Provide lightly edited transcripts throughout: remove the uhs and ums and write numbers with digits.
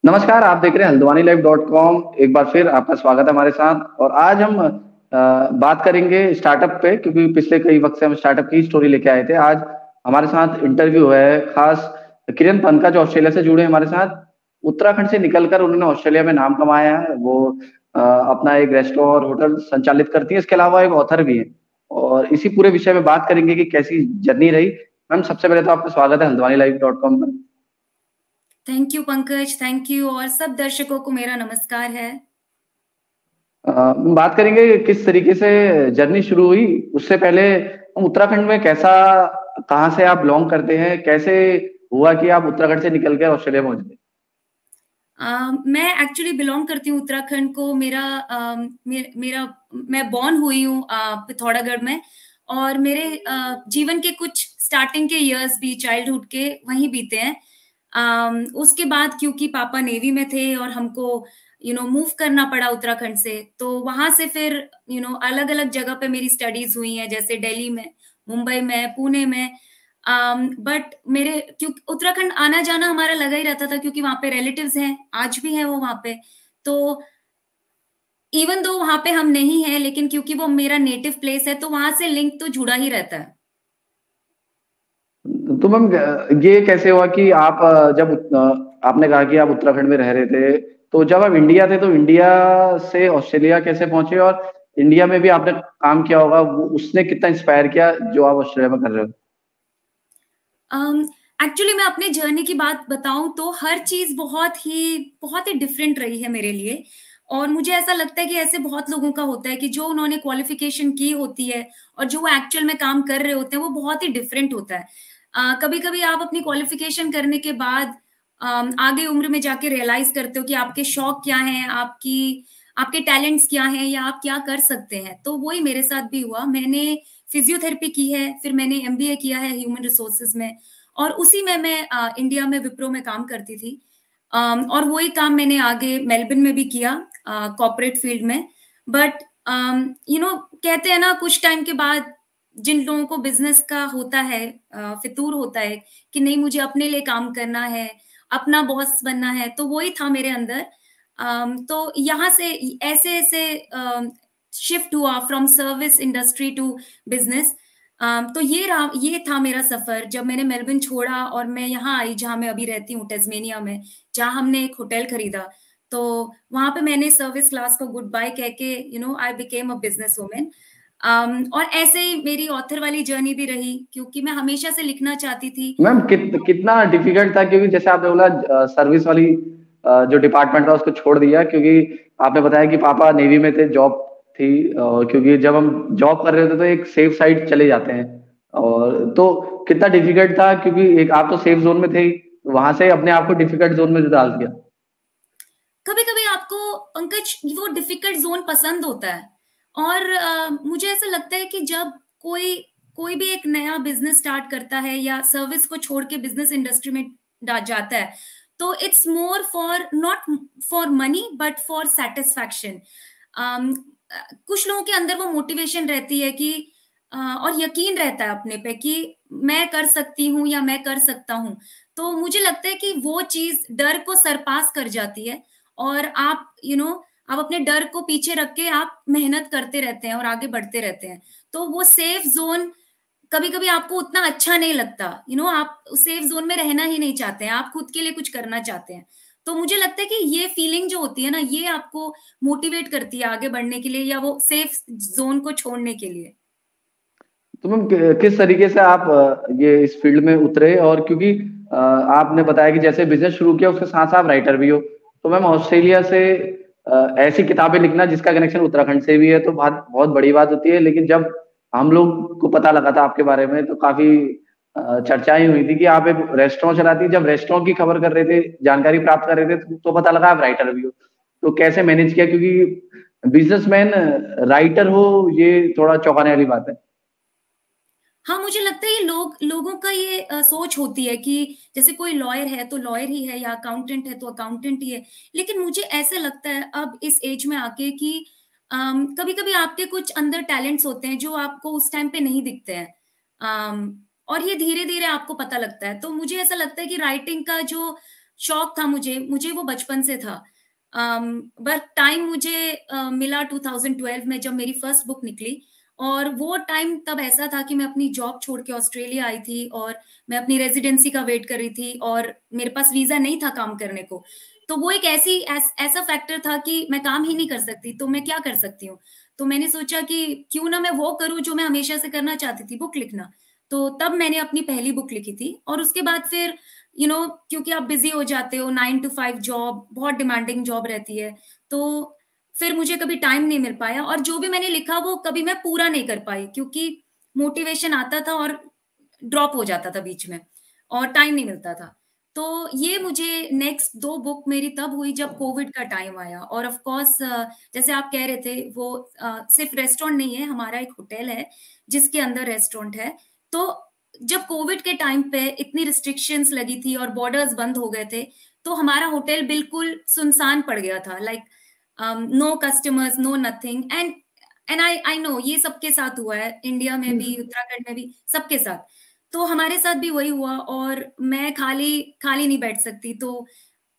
नमस्कार, आप देख रहे हैं हल्द्वानी लाइव डॉट कॉम। एक बार फिर आपका स्वागत है हमारे साथ। और आज हम बात करेंगे स्टार्टअप पे, क्योंकि पिछले कई वक्त से हम स्टार्टअप की स्टोरी लेके आए थे। आज हमारे साथ इंटरव्यू है खास किरण पंकज, जो ऑस्ट्रेलिया से जुड़े हैं हमारे साथ। उत्तराखंड से निकलकर उन्होंने ऑस्ट्रेलिया में नाम कमाया है। वो अपना एक रेस्टोरेंट और होटल संचालित करती है। इसके अलावा एक ऑथर भी है। और इसी पूरे विषय में बात करेंगे कि कैसी जर्नी रही। मैम, सबसे पहले तो आपका स्वागत है हल्द्वानी लाइव डॉट कॉम पर। Thank you Pankaj, thank you. और सब दर्शकों को मेरा नमस्कार है। बात करेंगे किस तरीके से जर्नी शुरू हुई। उससे पहले हम उत्तराखंड में कैसा, कहाँ से आप बिलोंग करते हैं, कैसे हुआ कि आप उत्तराखंड से निकल कर ऑस्ट्रेलिया पहुंच गए। मैं एक्चुअली बिलोंग करती हूँ उत्तराखंड को। मेरा मैं बॉर्न हुई हूँ पिथौरागढ़ में। और मेरे जीवन के कुछ स्टार्टिंग के इयर्स भी चाइल्डहुड के वहीं बीते हैं। उसके बाद क्योंकि पापा नेवी में थे और हमको मूव करना पड़ा उत्तराखंड से, तो वहां से फिर अलग अलग जगह पे मेरी स्टडीज हुई हैं, जैसे दिल्ली में, मुंबई में, पुणे में। बट मेरे क्योंकि उत्तराखंड आना जाना हमारा लगा ही रहता था, क्योंकि वहां पे रिलेटिव्स हैं, आज भी हैं वो वहां पे। तो इवन दो वहां पे हम नहीं हैं, लेकिन क्योंकि वो मेरा नेटिव प्लेस है, तो वहां से लिंक तो जुड़ा ही रहता है। तो मैम, ये कैसे हुआ कि आप जब आपने कहा कि आप उत्तराखंड में रह रहे थे, तो जब आप इंडिया थे तो इंडिया से ऑस्ट्रेलिया कैसे पहुंचे। और इंडिया में भी आपने काम किया होगा, उसने कितना इंस्पायर किया जो आप ऑस्ट्रेलिया में कर रहे हो। एक्चुअली मैं अपने जर्नी की बात बताऊं तो हर चीज बहुत ही डिफरेंट रही है मेरे लिए। और मुझे ऐसा लगता है कि ऐसे बहुत लोगों का होता है कि जो उन्होंने क्वालिफिकेशन की होती है और जो वो एक्चुअल में काम कर रहे होते हैं, वो बहुत ही डिफरेंट होता है। कभी कभी आप अपनी क्वालिफिकेशन करने के बाद आगे उम्र में जाके रियलाइज करते हो कि आपके शौक क्या हैं, आपकी आपके टैलेंट्स क्या हैं, या आप क्या कर सकते हैं। तो वही मेरे साथ भी हुआ। मैंने फिजियोथेरेपी की है, फिर मैंने एमबीए किया है ह्यूमन रिसोर्सेज में। और उसी में मैं इंडिया में विप्रो में काम करती थी। और वही काम मैंने आगे मेलबर्न में भी किया, कॉर्पोरेट फील्ड में। बट कहते हैं ना, कुछ टाइम के बाद जिन लोगों को बिजनेस का होता है, फितूर होता है कि नहीं, मुझे अपने लिए काम करना है, अपना बॉस बनना है, तो वही था मेरे अंदर। तो यहाँ से ऐसे ऐसे शिफ्ट हुआ from service industry to business. तो ये था मेरा सफर, जब मैंने मेलबर्न छोड़ा और मैं यहाँ आई, जहाँ मैं अभी रहती हूँ, टेस्मेनिया में, जहाँ हमने एक होटल खरीदा। तो वहां पे मैंने सर्विस क्लास को गुड बाय कह के I became a business women. और ऐसे ही मेरी ऑथर वाली जर्नी भी रही, क्योंकि मैं हमेशा से लिखना चाहती थी। मैम, कितना डिफिकल्ट था, क्योंकि जैसे आपने बोला सर्विस वाली जो डिपार्टमेंट था उसको छोड़ दिया, क्योंकि आपने बताया कि पापा नेवी में थे, जॉब थी। क्योंकि जब हम जॉब कर रहे होते तो एक सेफ साइड चले जाते हैं। और तो कितना डिफिकल्ट था, क्योंकि एक आप तो सेफ जोन में थे ही, वहां से अपने आप को डिफिकल्ट जोन में डाल दिया। कभी कभी आपको, पंकज, वो डिफिकल्ट जोन पसंद होता है। और मुझे ऐसा लगता है कि जब कोई कोई भी एक नया बिजनेस स्टार्ट करता है या सर्विस को छोड़ के बिजनेस इंडस्ट्री में जाता है, तो it's more for not for money but for satisfaction. कुछ लोगों के अंदर वो मोटिवेशन रहती है कि और यकीन रहता है अपने पे कि मैं कर सकती हूँ या मैं कर सकता हूँ। तो मुझे लगता है कि वो चीज डर को सरपास कर जाती है। और आप आप अपने डर को पीछे रख के आप मेहनत करते रहते हैं और आगे बढ़ते रहते हैं। तो वो सेफ जोन कभी कभी आपको उतना अच्छा नहीं लगता। आप उस सेफ जोन में रहना ही नहीं चाहते हैं, आप खुद के लिए कुछ करना चाहते हैं। तो मुझे लगता है कि ये फीलिंग जो होती है ना, ये आपको मोटिवेट करती है आगे बढ़ने के लिए, या वो सेफ जोन को छोड़ने के लिए। तो मैम, किस तरीके से आप ये इस फील्ड में उतरे। और क्योंकि आपने बताया कि जैसे बिजनेस शुरू किया उसके साथ साथ राइटर भी हो, तो मैम ऑस्ट्रेलिया से ऐसी किताबें लिखना जिसका कनेक्शन उत्तराखंड से भी है तो बहुत बहुत बड़ी बात होती है। लेकिन जब हम लोग को पता लगा था आपके बारे में तो काफी चर्चाएं हुई थी कि आप एक रेस्टोरेंट चलाती, जब रेस्टोरेंट की खबर कर रहे थे, जानकारी प्राप्त कर रहे थे, तो पता लगा आप राइटर भी हो। तो कैसे मैनेज किया, क्योंकि बिजनेसमैन राइटर हो, ये थोड़ा चौंकाने वाली बात है। हाँ, मुझे लगता है ये लोगों का ये सोच होती है कि जैसे कोई लॉयर है तो लॉयर ही है, या अकाउंटेंट है तो अकाउंटेंट ही है। लेकिन मुझे ऐसे लगता है अब इस एज में आके कि कभी कभी आपके कुछ अंदर टैलेंट्स होते हैं जो आपको उस टाइम पे नहीं दिखते हैं। और ये धीरे धीरे आपको पता लगता है। तो मुझे ऐसा लगता है कि राइटिंग का जो शौक था मुझे, मुझे वो बचपन से था। बट टाइम मुझे मिला 2012 में जब मेरी फर्स्ट बुक निकली, और वो टाइम तब ऐसा था कि मैं अपनी जॉब छोड़ के ऑस्ट्रेलिया आई थी और मैं अपनी रेजिडेंसी का वेट कर रही थी और मेरे पास वीजा नहीं था काम करने को। तो वो एक ऐसा फैक्टर था कि मैं काम ही नहीं कर सकती, तो मैं क्या कर सकती हूँ। तो मैंने सोचा कि क्यों ना मैं वो करूँ जो मैं हमेशा से करना चाहती थी, बुक लिखना। तो तब मैंने अपनी पहली बुक लिखी थी, और उसके बाद फिर क्योंकि आप बिजी हो जाते हो, 9 to 5 जॉब, बहुत डिमांडिंग जॉब रहती है, तो फिर मुझे कभी टाइम नहीं मिल पाया, और जो भी मैंने लिखा वो कभी मैं पूरा नहीं कर पाई, क्योंकि मोटिवेशन आता था और ड्रॉप हो जाता था बीच में, और टाइम नहीं मिलता था। तो ये मुझे नेक्स्ट 2 बुक मेरी तब हुई जब कोविड का टाइम आया। और ऑफ कोर्स जैसे आप कह रहे थे, वो सिर्फ रेस्टोरेंट नहीं है, हमारा एक होटल है जिसके अंदर रेस्टोरेंट है। तो जब कोविड के टाइम पे इतनी रिस्ट्रिक्शंस लगी थी और बॉर्डर्स बंद हो गए थे, तो हमारा होटल बिल्कुल सुनसान पड़ गया था, like no customers, no nothing. And I know ये सबके साथ हुआ है, इंडिया में भी, उत्तराखंड में भी, सबके साथ। तो हमारे साथ भी वही हुआ, और मैं खाली खाली नहीं बैठ सकती। तो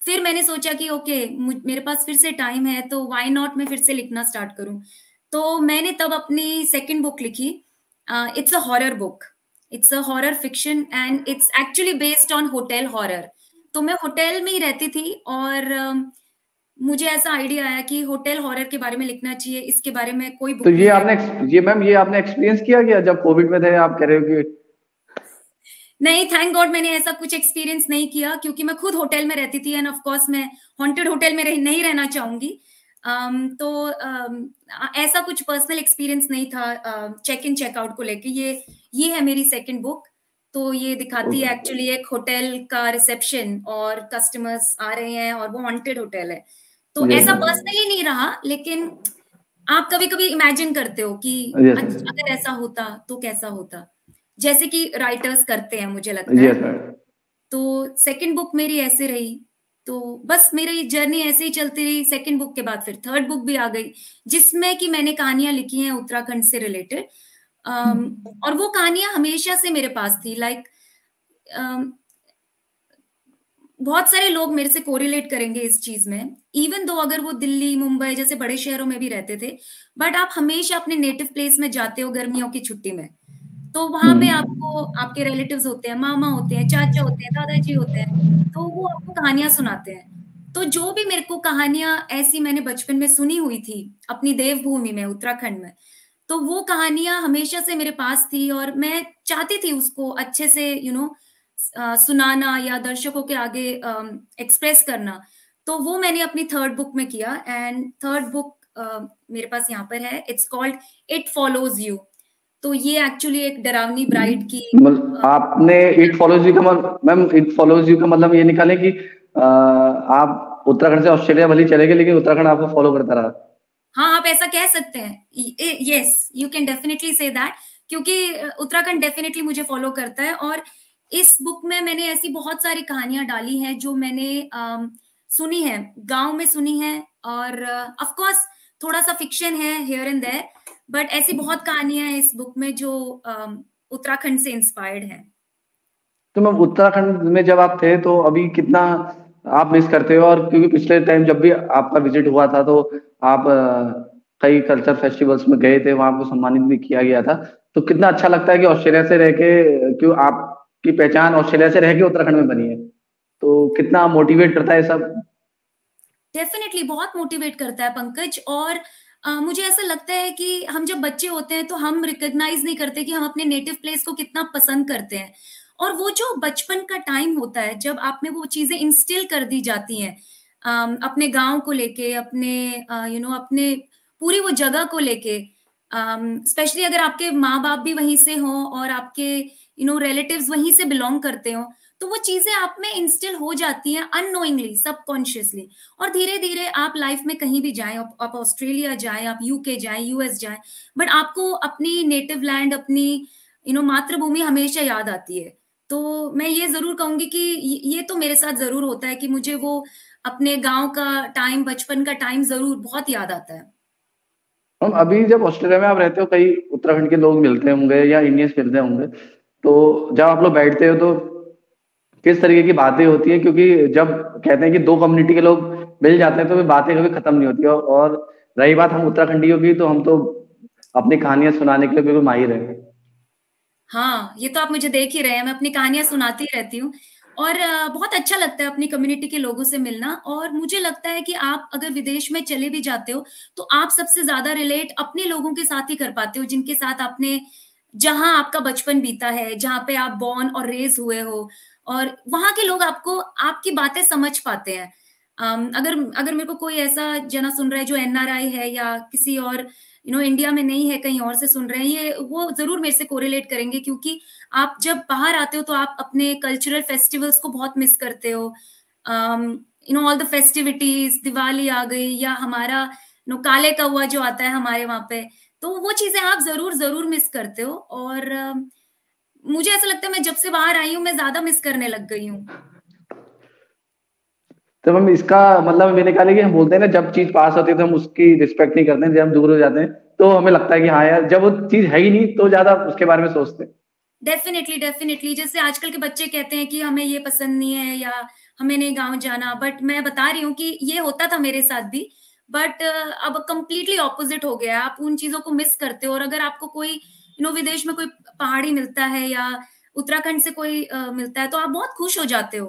फिर मैंने सोचा कि ओके, मेरे पास फिर से टाइम है, तो व्हाई नॉट मैं फिर से लिखना स्टार्ट करूं। तो मैंने तब अपनी सेकंड बुक लिखी। It's a horror book, it's a horror fiction, and it's actually based on hotel horror. तो मैं होटल में ही रहती थी, और मुझे ऐसा आइडिया आया कि होटल हॉरर के बारे में लिखना चाहिए, इसके बारे में कोई तो बुक नहीं है। ये मैम ये आपने एक्सपीरियंस किया क्या जब कोविड में थे, आप कह रहे हो कि? नहीं, थैंक गॉड मैंने ऐसा कुछ एक्सपीरियंस नहीं किया, क्योंकि मैं खुद होटल में रहती थी, एंड ऑफ कोर्स मैं हॉन्टेड होटल में नहीं रहना चाहूंगी। तो ऐसा कुछ पर्सनल एक्सपीरियंस नहीं था चेक इन चेकआउट को लेके। ये है मेरी सेकंड बुक। तो ये दिखाती है एक्चुअली एक होटल का रिसेप्शन, और कस्टमर्स आ रहे हैं, और वो हॉन्टेड होटल है। तो यस ऐसा मैम। पर्सनली नहीं रहा, लेकिन आप कभी कभी इमेजिन करते हो कि यस अगर ऐसा होता तो कैसा होता, जैसे कि राइटर्स करते हैं, मुझे लगता है। Yes ma'am. तो सेकंड बुक मेरी ऐसे रही। तो बस मेरी जर्नी ऐसे ही चलती रही। सेकंड बुक के बाद फिर थर्ड बुक भी आ गई, जिसमें कि मैंने कहानियां लिखी हैं उत्तराखंड से रिलेटेड। और वो कहानियां हमेशा से मेरे पास थी, लाइक बहुत सारे लोग मेरे से कोरिलेट करेंगे इस चीज में, इवन दो अगर वो दिल्ली, मुंबई जैसे बड़े शहरों में भी रहते थे। बट आप हमेशा अपने नेटिव प्लेस में जाते हो गर्मियों की छुट्टी में, तो वहां पे आपको आपके रिलेटिव्स होते हैं, मामा होते हैं, चाचा होते हैं, दादाजी होते हैं, तो वो आपको कहानियां सुनाते हैं। तो जो भी मेरे को कहानियां ऐसी मैंने बचपन में सुनी हुई थी अपनी देवभूमि में, उत्तराखंड में, तो वो कहानियां हमेशा से मेरे पास थी, और मैं चाहती थी उसको अच्छे से सुनाना या दर्शकों के आगे एक्सप्रेस करना। तो वो मैंने अपनी थर्ड बुक में किया, एंड थर्ड बुक मेरे पास यहाँ पर है। It's called it follows you. तो ये एक्चुअली एक डरावनी ब्राइड की मतलब आपने इट फॉलोज यू का मैम, इट फॉलोज यू का मतलब ये निकाले कि आप उत्तराखंड से ऑस्ट्रेलिया भले ही चले गए, लेकिन उत्तराखंड आपको फॉलो करता रहा। हाँ, आप ऐसा कह सकते हैं। Yes, you can definitely say that, क्योंकि उत्तराखंड डेफिनेटली मुझे फॉलो करता है। और इस बुक में मैंने ऐसी बहुत सारी कहानियां डाली हैं जो मैंने सुनी है, गांव में सुनी है, और ऑफ कोर्स थोड़ा सा फिक्शन है हियर एंड देयर, बट ऐसी बहुत कहानियां हैं इस बुक में जो उत्तराखंड से इंस्पायर्ड है। तो मैम उत्तराखंड में जब आप थे तो अभी कितना आप मिस करते हो? और क्योंकि पिछले टाइम जब भी आपका विजिट हुआ था तो आप कई कल्चर फेस्टिवल्स में गए थे, वहां आपको सम्मानित भी किया गया था। तो कितना अच्छा लगता है कि ऑस्ट्रेलिया से रह के, क्यों आपकी पहचान ऑस्ट्रेलिया से रह के उत्तराखंड में बनी है, तो कितना मोटिवेट करता है सब? डेफिनेटली बहुत मोटिवेट करता है पंकज। और मुझे ऐसा लगता है कि हम जब बच्चे होते हैं तो हम रिकॉग्नाइज नहीं करते कि हम अपने नेटिव प्लेस को कितना पसंद करते हैं। और वो जो बचपन का टाइम होता है जब आप में वो चीजें इंस्टिल कर दी जाती हैं, अपने गांव को लेके, अपने अपने पूरी वो जगह को लेके, स्पेशली अगर आपके माँ बाप भी वहीं से हों और आपके रिलेटिव्स वहीं से बिलोंग करते हो, तो वो चीजें आप में इंस्टिल हो जाती हैं अननोइंगली, सबकॉन्शियसली। और धीरे धीरे आप लाइफ में कहीं भी जाएं, आप ऑस्ट्रेलिया जाएं, आप यूके जाएं, यूएस जाएं, बट आपको अपनी नेटिव लैंड, अपनी मातृभूमि हमेशा याद आती है। तो मैं ये जरूर कहूंगी कि ये तो मेरे साथ जरूर होता है कि मुझे वो अपने गांव का टाइम, बचपन का टाइम जरूर बहुत याद आता है। हम अभी जब ऑस्ट्रेलिया में आप रहते हो, कई उत्तराखंड के लोग मिलते होंगे या इंडियंस मिलते होंगे, तो जब आप लोग बैठते हो तो किस तरीके की बातें होती हैं, क्योंकि जब कहते हैं कि दो कम्युनिटी के लोग मिल जाते हैं तो वे बातें कभी खत्म नहीं होती। और रही बात हम उत्तराखंडियों की, तो हम तो अपनी कहानियां सुनाने के लिए बिल्कुल माहिर हैं। हाँ, ये तो आप मुझे देख ही रहे हैं, मैं अपनी कहानियां सुनाती रहती हूँ। और बहुत अच्छा लगता है अपनी कम्युनिटी के लोगों से मिलना। और मुझे लगता है कि आप अगर विदेश में चले भी जाते हो तो आप सबसे ज्यादा रिलेट अपने लोगों के साथ ही कर पाते हो, जिनके साथ आपने, जहां आपका बचपन बीता है, जहां पे आप बॉर्न और रेज हुए हो। और वहां के लोग आपको, आपकी बातें समझ पाते हैं। अगर अगर मेरे को कोई ऐसा जना सुन रहा है जो एनआरआई है या किसी और इंडिया में नहीं है, कहीं और से सुन रहे हैं, ये वो जरूर मेरे से कोरिलेट करेंगे, क्योंकि आप जब बाहर आते हो तो आप अपने कल्चरल फेस्टिवल्स को बहुत मिस करते हो। ऑल द फेस्टिविटीज, दिवाली आ गई या हमारा काले कौवा जो आता है हमारे वहां पे, तो वो चीजें आप जरूर जरूर मिस करते हो। और मुझे ऐसा लगता है मैं जब से बाहर आई हूँ मैं ज्यादा मिस करने लग गई हूँ। तो हम इसका मतलब मेरे ख्याल है कि हम बोलते हैं ना, जब चीज पास होती है तो हम उसकी रिस्पेक्ट नहीं करते हैं, जब हम दूर हो जाते हैं तो हमें लगता है कि हाँ यार, जब वो चीज है ही नहीं तो ज्यादा उसके बारे में सोचते हैं। डेफिनेटली डेफिनेटली, जैसे आजकल के बच्चे कहते हैं कि हमें ये पसंद नहीं है या हमें नहीं गांव जाना, बट मैं बता रही हूँ कि ये होता था मेरे साथ भी। बट अब कंप्लीटली ऑपोजिट हो गया है, आप उन चीजों को मिस करते हो। और अगर आपको कोई विदेश में कोई पहाड़ी मिलता है या उत्तराखंड से कोई मिलता है तो आप बहुत खुश हो जाते हो।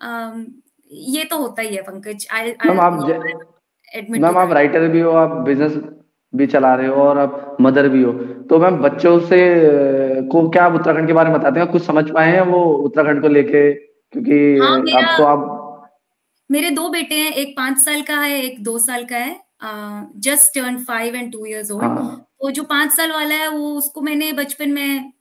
अम, ये तो होता ही है पंकज, आई मैम आई आप एडमिट टू मैम आप दैट। राइटर भी हो, आप बिजनेस भी चला रहे हो और आप मदर भी हो। तो मैम बच्चों से को क्या आप उत्तराखंड के बारे में बताते हैं, कुछ समझ पाए हैं वो उत्तराखंड को लेके, क्योंकि हाँ, अब तो आप। मेरे दो बेटे हैं, एक 5 साल का है, एक 2 साल का है। Just turn 5 and 2 years old. हाँ। तो जो 5 साल वाला है वो, उसको मैंने बचपन में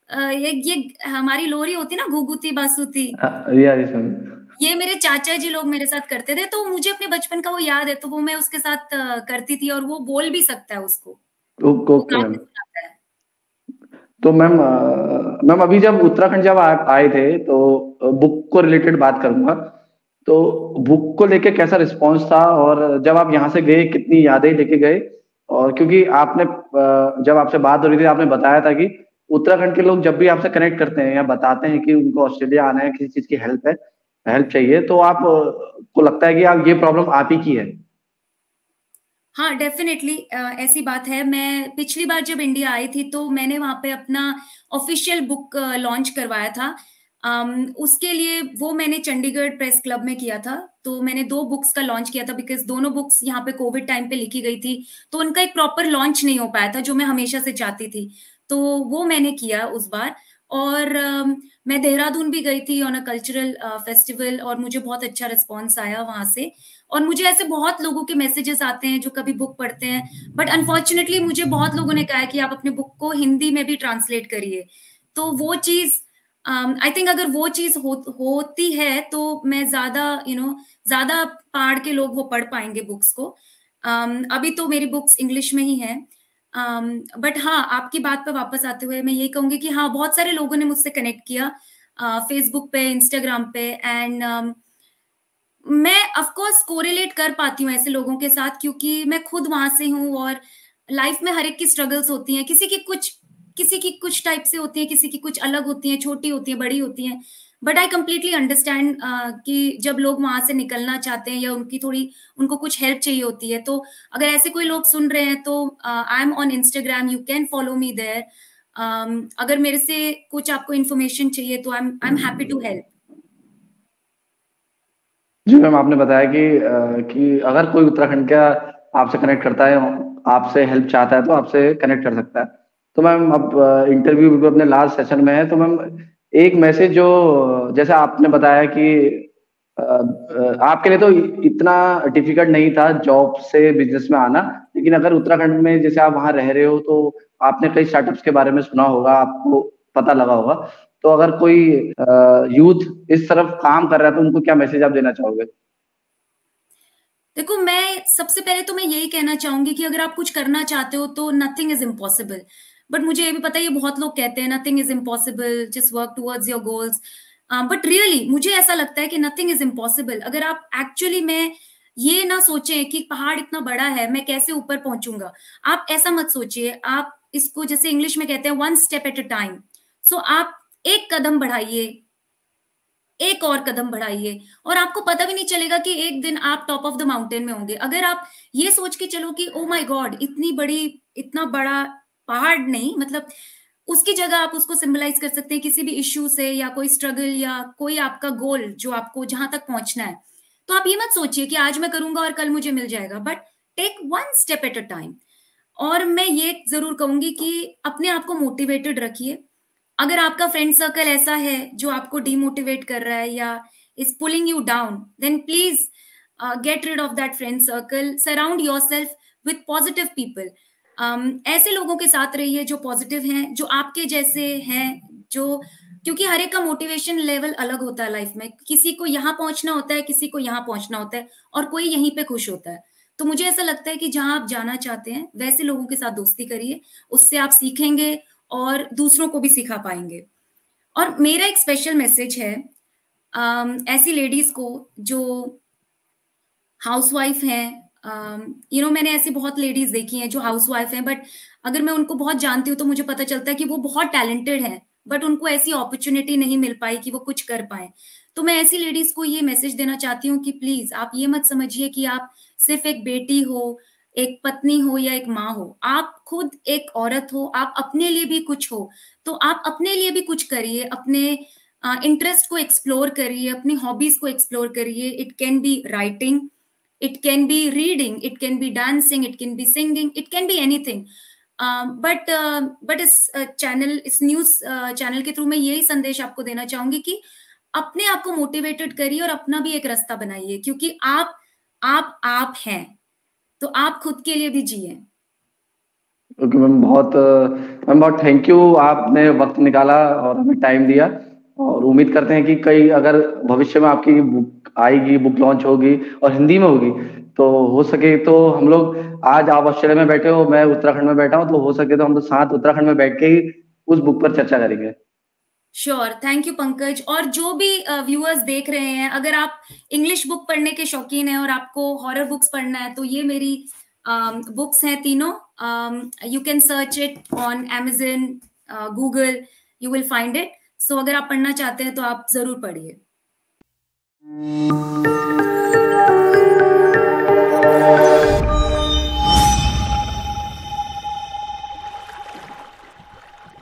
ये हमारी लोरी होती ना, घुघुती बासुती, रिया जी सुन। ये मेरे चाचा जी लोग मेरे साथ करते थे, तो मुझे अपने बचपन का वो याद है, तो वो मैं उसके साथ करती थी। और वो बोल भी सकता है उसको, वो ओके गा मैम। के सुनाता है। तो मैम मैम अभी जब उत्तराखंड जब आप आए थे तो बुक को रिलेटेड बात करूंगा। तो बुक को लेके कैसा रिस्पांस था, और जब आप यहाँ से गए कितनी यादें लेके गए? और क्योंकि आपने जब आपसे बात हो रही थी आपने बताया था कि उत्तराखंड के लोग जब भी आपसे कनेक्ट करते हैं या बताते हैं कि उनको ऑस्ट्रेलिया आना है, किसी चीज की हेल्प चाहिए, तो आप को लगता है कि आप ये प्रॉब्लम आप ही की है। हाँ, डेफिनेटली ऐसी बात है। मैं पिछली बार जब इंडिया आई थी तो मैंने वहां पे अपना ऑफिशियल बुक लॉन्च करवाया था। उसके लिए वो मैंने चंडीगढ़ प्रेस क्लब में किया था। तो मैंने 2 बुक्स का लॉन्च किया था, बिकॉज दोनों बुक्स यहाँ पे कोविड टाइम पे लिखी गई थी, तो उनका एक प्रॉपर लॉन्च नहीं हो पाया था जो मैं हमेशा से चाहती थी। तो वो मैंने किया उस बार। और मैं देहरादून भी गई थी ऑन अ कल्चरल फेस्टिवल, और मुझे बहुत अच्छा रिस्पॉन्स आया वहां से। और मुझे ऐसे बहुत लोगों के मैसेजेस आते हैं जो कभी बुक पढ़ते हैं, बट अनफॉर्चुनेटली मुझे बहुत लोगों ने कहा है कि आप अपने बुक को हिंदी में भी ट्रांसलेट करिए। तो वो चीज, आई थिंक अगर वो चीज होती है तो मैं ज्यादा ज्यादा पहाड़ के लोग वो पढ़ पाएंगे बुक्स को। अभी तो मेरी बुक्स इंग्लिश में ही है। बट हाँ, आपकी बात पे वापस आते हुए मैं ये कहूंगी कि हाँ, बहुत सारे लोगों ने मुझसे कनेक्ट किया फेसबुक पे, इंस्टाग्राम पे। एंड मैं ऑफ कोर्स कोरिलेट कर पाती हूँ ऐसे लोगों के साथ, क्योंकि मैं खुद वहां से हूँ। और लाइफ में हर एक की स्ट्रगल्स होती हैं, किसी की कुछ टाइप से होती है, किसी की कुछ अलग होती है, छोटी होती है, बड़ी होती है। बट आई कंप्लीटली अंडरस्टैंड कि जब लोग वहां से निकलना चाहते हैं या उनको कुछ हेल्प चाहिए होती है, तो अगर ऐसे कोई लोग सुन रहे हैं तो I am on Instagram, you can follow me there. अगर मेरे से कुछ आपको इन्फॉर्मेशन चाहिए तो I am happy to help. जी मैम, आपने बताया कि अगर कोई उत्तराखंड का आपसे कनेक्ट करता है, आपसे हेल्प चाहता है तो आपसे कनेक्ट कर सकता है। तो मैम अब इंटरव्यू भी अपने लास्ट सेशन में है, तो मैम एक मैसेज जो, जैसे आपने बताया कि आपके लिए तो इतना डिफिकल्ट नहीं था जॉब से बिजनेस में आना, लेकिन अगर उत्तराखंड में जैसे आप वहां रह रहे हो तो आपने कई स्टार्टअप्स के बारे में सुना होगा, आपको पता लगा होगा। तो अगर कोई यूथ इस तरफ काम कर रहा है तो उनको क्या मैसेज आप देना चाहोगे? देखो, मैं सबसे पहले तो मैं यही कहना चाहूंगी कि अगर आप कुछ करना चाहते हो तो नथिंग इज इम्पॉसिबल। बट मुझे ये भी पता है, ये बहुत लोग कहते हैं nothing is impossible, just work towards your goals. But really मुझे ऐसा लगता है कि नथिंग इज इम्पॉसिबल अगर आप एक्चुअली में ये ना सोचें कि पहाड़ इतना बड़ा है, मैं कैसे ऊपर पहुंचूंगा। आप ऐसा मत सोचिए, आप इसको जैसे इंग्लिश में कहते हैं one step at a time. So आप एक कदम बढ़ाइए, एक और कदम बढ़ाइए, और आपको पता भी नहीं चलेगा कि एक दिन आप टॉप ऑफ द माउंटेन में होंगे। अगर आप ये सोच के चलो कि ओ माय गॉड, इतना बड़ा पहाड़ नहीं, मतलब उसकी जगह आप उसको सिंबलाइज कर सकते हैं किसी भी इश्यू से, या कोई स्ट्रगल, या कोई आपका गोल जो आपको जहां तक पहुंचना है। तो आप ये मत सोचिए कि आज मैं करूंगा और कल मुझे मिल जाएगा, but take one step at a time. और मैं ये जरूर कहूंगी कि अपने आप को मोटिवेटेड रखिए। अगर आपका फ्रेंड सर्कल ऐसा है जो आपको डिमोटिवेट कर रहा है या is pulling you down, then please get rid of that friend circle. Surround yourself with positive people. ऐसे लोगों के साथ रहिए जो पॉजिटिव हैं, जो आपके जैसे हैं, जो, क्योंकि हर एक का मोटिवेशन लेवल अलग होता है लाइफ में। किसी को यहाँ पहुंचना होता है, किसी को यहाँ पहुंचना होता है, और कोई यहीं पे खुश होता है। तो मुझे ऐसा लगता है कि जहां आप जाना चाहते हैं वैसे लोगों के साथ दोस्ती करिए, उससे आप सीखेंगे और दूसरों को भी सिखा पाएंगे। और मेरा एक स्पेशल मैसेज है ऐसी लेडीज को जो हाउसवाइफ हैं। मैंने ऐसी बहुत लेडीज देखी हैं जो हाउसवाइफ हैं, बट अगर मैं उनको बहुत जानती हूँ तो मुझे पता चलता है कि वो बहुत टैलेंटेड हैं, बट उनको ऐसी अपॉर्चुनिटी नहीं मिल पाई कि वो कुछ कर पाए। तो मैं ऐसी लेडीज को ये मैसेज देना चाहती हूँ कि प्लीज आप ये मत समझिए कि आप सिर्फ एक बेटी हो, एक पत्नी हो, या एक माँ हो। आप खुद एक औरत हो, आप अपने लिए भी कुछ हो। तो आप अपने लिए भी कुछ करिए, अपने इंटरेस्ट को एक्सप्लोर करिए, अपनी हॉबीज को एक्सप्लोर करिए। It can be writing, it can be reading, it can be dancing, it can be singing, it can be anything. But इस न्यूज चैनल के थ्रू मैं यही संदेश आपको देना चाहूंगी कि अपने आप को मोटिवेटेड करिए और अपना भी एक रास्ता बनाइए, क्योंकि आप हैं, तो आप खुद के लिए भी जिए। ओके मैम, बहुत थैंक यू, आपने वक्त निकाला और हमें टाइम दिया। और उम्मीद करते हैं कि कई अगर भविष्य में आपकी बुक आएगी, बुक लॉन्च होगी और हिंदी में होगी, तो हो सके तो हम लोग, आज आप ऑस्ट्रेलिया में बैठे हो, मैं उत्तराखंड में बैठा हूँ, तो हो सके तो हम लोग साथ उत्तराखंड में बैठ के ही उस बुक पर चर्चा करेंगे। Sure, thank you Pankaj. और जो भी व्यूअर्स देख रहे हैं, अगर आप इंग्लिश बुक पढ़ने के शौकीन हैं और आपको हॉरर बुक्स पढ़ना है, तो ये मेरी बुक्स हैं तीनों। You can search it on Amazon, Google, you will find it. So अगर आप पढ़ना चाहते हैं तो आप जरूर पढ़िए।